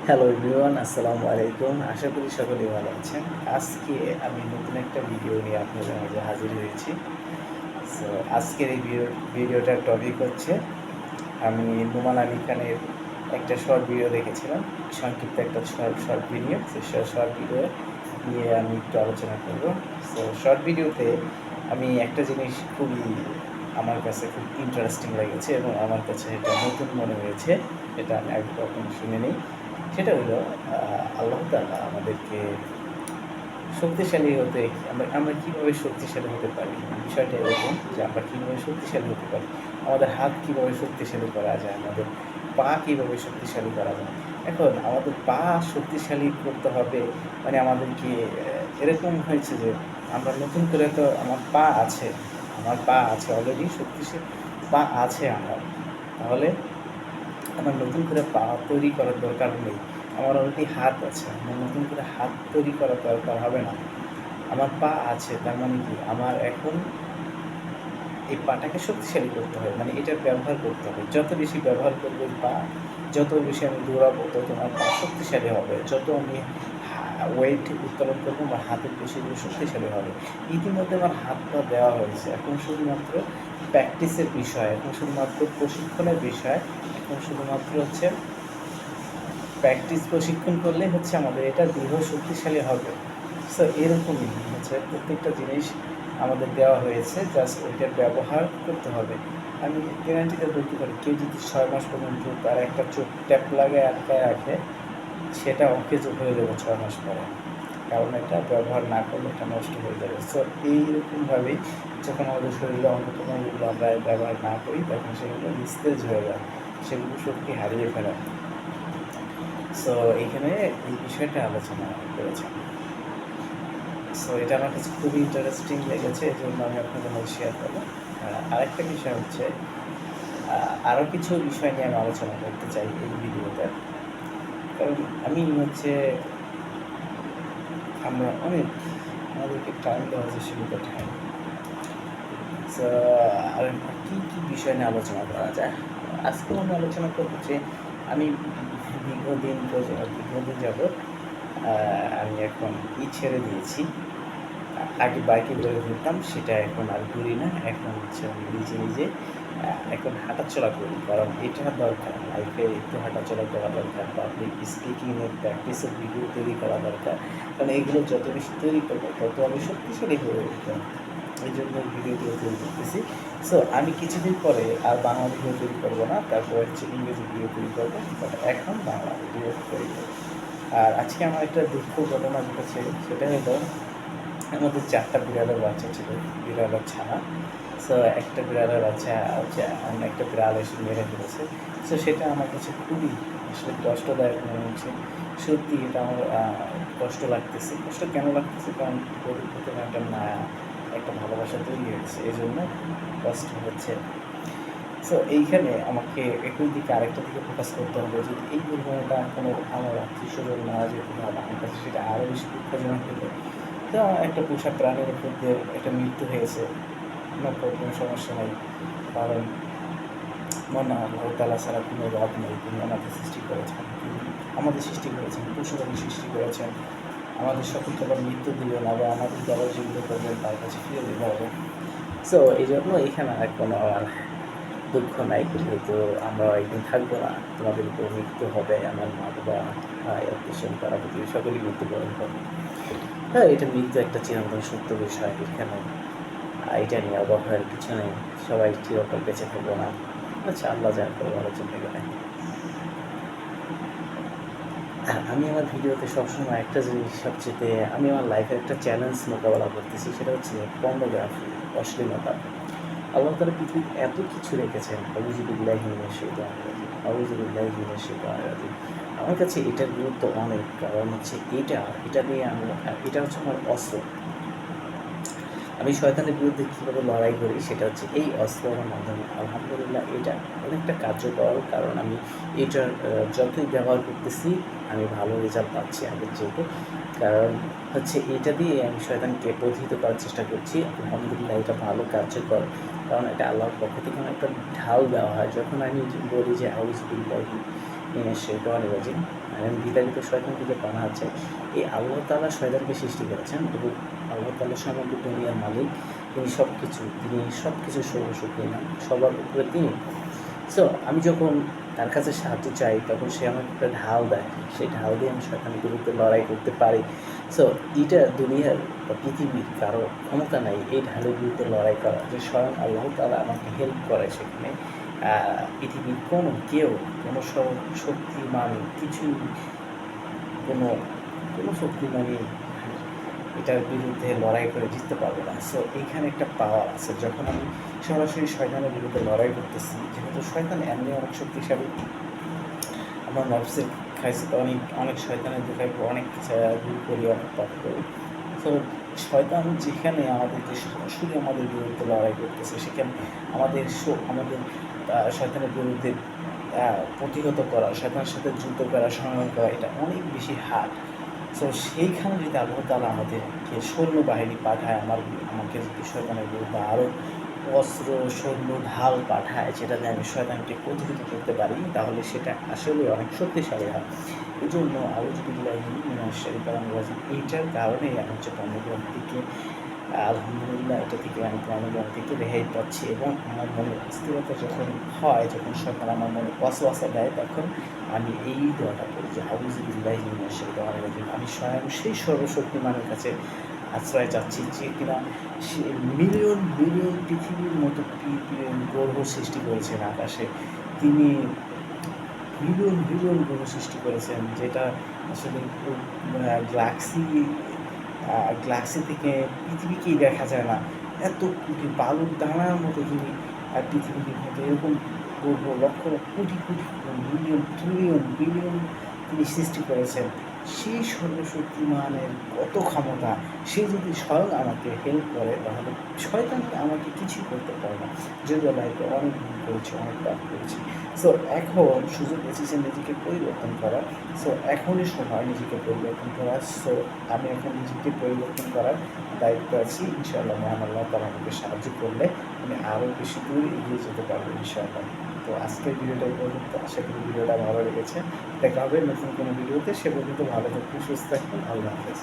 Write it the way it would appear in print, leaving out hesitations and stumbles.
Hello everyone, আসসালামু আলাইকুম। আশা করি সকলেই ভালো আছেন। আজকে আমি নতুন একটা ভিডিও নিয়ে আপনাদের মাঝে হাজির হয়েছি। সো আজকের এই ভিডিওটার টপিক হচ্ছে, আমি নোমান আলী খানের একটা শর্ট ভিডিও দেখেছিলাম, সংক্ষিপ্ত একটা শর্ট ভিডিও। সে শর্ট ভিডিও নিয়ে আমি একটু আলোচনা করব। সো শর্ট ভিডিওতে আমি একটা জিনিস আমার কাছে খুব ইন্টারেস্টিং লেগেছে এবং আমার কাছে এটা নতুন মনে হয়েছে। এটা আমি আগে কখনো শুনিনি। সেটা হলো, আল্লাহ তাআলা আমাদেরকে শক্তিশালী হতে, আমরা কীভাবে শক্তিশালী হতে পারি? বিষয়টা এরকম যে আমরা কীভাবে শক্তিশালী হতে পারি? আমাদের হাত কীভাবে শক্তিশালী করা যায়? আমাদের পা কীভাবে শক্তিশালী করা যায়? এখন আমাদের পা শক্তিশালী করতে হবে, মানে আমাদেরকে এরকম হয়েছে যে আমরা নতুন করে, তো আমার পা আছে অলরেডি, শক্তিশালী পা আছে আমার। তাহলে আমার নতুন করে পা তৈরি করার দরকার নেই। আমার অলরেডি হাত আছে। আমার নতুন করে হাত তৈরি করার দরকার হবে না। আমার পা আছে, তার মানে কি? আমার এখন এই পাটাকে শক্তিশালী করতে হবে। মানে এটার ব্যবহার করতে হবে। যত বেশি ব্যবহার করব এই পা, যত বেশি আমি দৌড়াবো, তত আমার পা শক্তিশালী হবে। যত আমি ওয়েট উত্তোলন করবো, আমার হাতের পেশিগুলো শক্তিশালী হবে। ইতিমধ্যে আমার হাত পা দেওয়া হয়েছে। এখন শুধুমাত্র প্র্যাকটিসের বিষয়, এখন শুধুমাত্র প্রশিক্ষণের বিষয়, এখন শুধুমাত্র হচ্ছে প্রশিক্ষণ করলেই হচ্ছে আমাদের এটা দৃঢ় শক্তিশালী হবে। সো এরকমই হচ্ছে প্রত্যেকটা জিনিস আমাদের দেওয়া হয়েছে, জাস্ট ওইটার ব্যবহার করতে হবে। আমি গ্যারান্টিতে বলতে পারি, কেউ যদি 6 মাস পর্যন্ত তার একটা চোখ ট্যাপ লাগায় আটকায় রাখে, সেটা অকেজো হয়ে যাবে 6 মাস পরে। কারণ এটা ব্যবহার না করলে এটা নষ্ট হয়ে যাবে। সো এইরকমভাবেই যখন আমাদের শরীরে অঙ্গ প্রত্যঙ্গগুলো আমরা ব্যবহার না করি, তখন সেগুলো নিস্তেজ হয়ে যায়, সেগুলো শক্তি হারিয়ে ফেলে। সো এইখানে এই বিষয়টা আলোচনা করেছেন। সো এটা আমার কাছে খুবই ইন্টারেস্টিং লেগেছে, এই জন্য আমি আপনাদের মধ্যে শেয়ার করবো। আরেকটা বিষয় হচ্ছে, আরও কিছু বিষয় নিয়ে আমি আলোচনা করতে চাই এই ভিডিওতে। কারণ আমি হচ্ছে, আমাদেরকে টাইম দেওয়া হয়েছে, সীমিত টাইম। সো আর কী বিষয় নিয়ে আলোচনা করা যায়? আজকেও আমি আলোচনা করবো যে আমি দীর্ঘদিন যাবৎ আমি এখন ছেড়ে দিয়েছি। আগে বাইকে করে ঘুরতাম, সেটা এখন আর ঘুরি না। এখন হচ্ছে আমি নিজে এখন হাঁটাচলা করি, কারণ এটা দরকার। লাইফে একটু হাঁটাচলা করা দরকার। পাবলিক স্পিকিংয়ের প্র্যাকটিসের ভিডিও তৈরি করা দরকার। কারণ এগুলো যত বেশি তৈরি করবো, তত আমি শক্তিশালী হয়ে উঠবো। এই জন্য ভিডিওগুলো তৈরি করতেছি। সো আমি কিছুদিন পরে আর বাংলা ভিডিও তৈরি করবো না, তারপর হচ্ছে ইংরেজি ভিডিও তৈরি করবো, বাট এখন বাংলা ভিডিও তৈরি করবো। আর আজকে আমার একটা দুঃখ ঘটনা ঘটেছে, সেটা হলো আমাদের 4টা বিড়ালের বাচ্চা ছিল, বিড়ালের ছানা। সো একটা বিড়ালের বাচ্চা হচ্ছে অন্য একটা বিড়াল এসে মেরে ফেলেছে। সো সেটা আমার কাছে খুবই আসলে কষ্টদায়ক মনে হচ্ছে। সত্যি এটা আমার কষ্ট লাগতেছে। কষ্ট কেন লাগতেছে? কারণ ওদের প্রতি একটা মায়া, একটা ভালোবাসা তৈরি হয়েছে, এই জন্য কষ্ট হচ্ছে। সো এইখানে আমাকে একই দিকে আরেকটা দিকে ফোকাস করতে হবে। যদি এই দুর্ঘটনাটা কোনো আমার আত্মীয়স্বজন মারা যেতে হয়, আমার কাছে সেটা আরও বেশি দুঃখজনক হতো। তো একটা পোষা প্রাণীর উপর দিয়ে একটা মৃত্যু হয়েছে, কোনো সমস্যা নাই। কারণ মনে আল্লাহ তাআলা ছাড়া কোনো রব নেই। তিনি আমাদের সৃষ্টি করেছেন, পশুপাখি সৃষ্টি করেছেন। আমাদের সকলকে আবার মৃত্যু দিবেন, আবার আমাদেরকে আবার জীবিত করবেন, তার কাছে ফিরে দিতে হবে। সো এই জন্য এখানে আর কোনো দুঃখ নাই, যেহেতু আমরা একদিন থাকবো না। তোমাদের উপর মৃত্যু হবে, আমার মা বাবা, ভাই, আত্মীয়, তারা পৃথিবীর সকলেই মৃত্যুবরণ করবে। হ্যাঁ, এটা মৃত্যু একটা চিরন্তন সত্য বিষয়। এখানে এটা নিয়ে অবাক হওয়ার কিছু নেই। সবাই চিরকাল বেঁচে থাকবো না। আচ্ছা, আল্লাহ যা করে ভালো চিন্তা করে। আর আমি আমার ভিডিওতে সবসময় একটা জিনিস, আমি আমার লাইফের একটা চ্যালেঞ্জ মোকাবেলা করতেছি, সেটা হচ্ছে পর্নোগ্রাফি, অশ্লীলতা। আল্লাহ তাআলা পৃথিবীতে এত কিছু রেখেছেন, আমার কাছে এটার গুরুত্ব অনেক। কারণ হচ্ছে এটা দিয়ে এটা হচ্ছে আমার অস্ত্র। আমি শয়তানের বিরুদ্ধে কীভাবে লড়াই করি, সেটা হচ্ছে এই অস্ত্রের মাধ্যমে। আলহামদুলিল্লাহ এটা অনেকটা কার্যকর, কারণ আমি এটার যতই ব্যবহার করতেছি, আমি ভালো রেজাল্ট পাচ্ছি আগের চাইতে। কারণ হচ্ছে এটা দিয়ে আমি শয়তানকে প্রতিহত করার চেষ্টা করছি। আলহামদুলিল্লাহ এটা ভালো কার্যকর, কারণ এটা আল্লাহর পক্ষ থেকে আমার একটা ঢাল দেওয়া হয়। যখন আমি বলি যে আউযু বিল্লাহি শাইতানির রাজিম। বিতাড়িত শয়তানকে যে বানা হচ্ছে, এই আল্লাহ তাআলা শয়তানকে সৃষ্টি করেছেন এবং আল্লাহ তাআলা সমগ্র দুনিয়ার মালিক। তিনি সব কিছু সর্বশক্তিমান, সবার উপরে তিনি। সো আমি যখন তার কাছে সাহায্য চাই তখন সে আমাকে একটা ঢাল দেয়, সেই ঢাল দিয়ে আমি শয়তানের বিরুদ্ধে লড়াই করতে পারি। সো এটা দুনিয়ার বা পৃথিবীর কারো ক্ষমতা নাই এই ঢালের বিরুদ্ধে লড়াই করা, যে স্বয়ং আল্লাহ তাআলা আমাকে হেল্প করে সেখানে। পৃথিবীর কোনো শক্তিমান কিছু কোনো কোনো শক্তিমানই এটার বিরুদ্ধে লড়াই করে জিততে পারবে না। সো এইখানে একটা পাওয়ার আছে, যখন আমি সরাসরি শয়তানের বিরুদ্ধে লড়াই করতেছি, যেহেতু শয়তান এমনি অনেক শক্তিশালী। আমার নফসের খাইছে তো অনেক শয়তানের দেখায় অনেক ভুল করি, অনেক পাপ করি। তো শয়তান যেখানে আমাদেরকে সরাসরি আমাদের বিরুদ্ধে লড়াই করতেছে, সেখানে আমাদের শয়তানের বিরুদ্ধে প্রতিহত করা, শয়তানের সাথে যুদ্ধ করা, সংগ্রাম করা, এটা অনেক বেশি হার্ড। সো সেইখানে যদি আল্লাহ তাআলা আমাদেরকে সৈন্যবাহিনী পাঠায়, আমাকে যদি শয়তানের বিরুদ্ধে আরও অস্ত্র, সৈন্য, ঢাল পাঠায়, যেটাতে আমি শয়তানকে প্রতিহত করতে পারি, তাহলে সেটা আসলে অনেক শক্তিশালী হয়। এই জন্য আউযুবিল্লাহি মিনাশ শাইতানির রাজিম, এইটার কারণেই আমি হচ্ছে পর্নোগ্রাম থেকে আলহামদুলিল্লাহ এটা থেকে আমি পর্নোগ্রাম থেকে রেহাই পাচ্ছি। এবং আমার মনে অস্থিরতা যখন হয়, যখন শয়তান আমার মনে ওয়াসওয়াসা দেয়, তখন আমি এই দোয়াটা করি যে আউযুবিল্লাহি মিনাশ শাইতানির রাজিম। আমি স্বয়ং সেই সর্বশক্তিমানের কাছে আশ্রয় চাচ্ছি, যে কিনা সে মিলিয়ন বিলিয়ন পৃথিবীর মতো গ্রহ সৃষ্টি করেছেন আকাশে। তিনি বিলিয়ন বিলিয়ন গ্রহ সৃষ্টি করেছেন, যেটা আসলে গ্যালাক্সি থেকে পৃথিবীকেই দেখা যায় না। এত কোটি বালুর দানার মতো তিনি পৃথিবীকে মতো এরকম গ্রহ lakh crore crore million trillion billion তিনি সৃষ্টি করেছেন। সেই সর্বশক্তিমানের কত ক্ষমতা! সে যদি স্বয়ং আমাকে হেল্প করে, তাহলে শয়তান আমাকে কিছুই করতে পারে না। যদিও লাইফে অনেক ভুল করেছি, অনেক পাপ করেছি। সো এখন সুযোগ এসেছে নিজেকে পরিবর্তন করার। সো এখনই সময় নিজেকে পরিবর্তন করার। সো আমি এখন নিজেকে পরিবর্তন করার দায়িত্ব আছি। ইনশাআল্লাহ মহান আল্লাহ তাআলা আমাকে সাহায্য করলে আমি আরও বেশি দূর এগিয়ে যেতে পারবো ইনশাআল্লাহ। তো আজকের ভিডিওটা এই পর্যন্ত। আশা করি ভিডিওটা ভালো লেগেছে। দেখা হবে নতুন কোনো ভিডিওতে। সে পর্যন্ত ভালো থাকুন, সুস্থ থাকুন। আল্লাহ হাফেজ।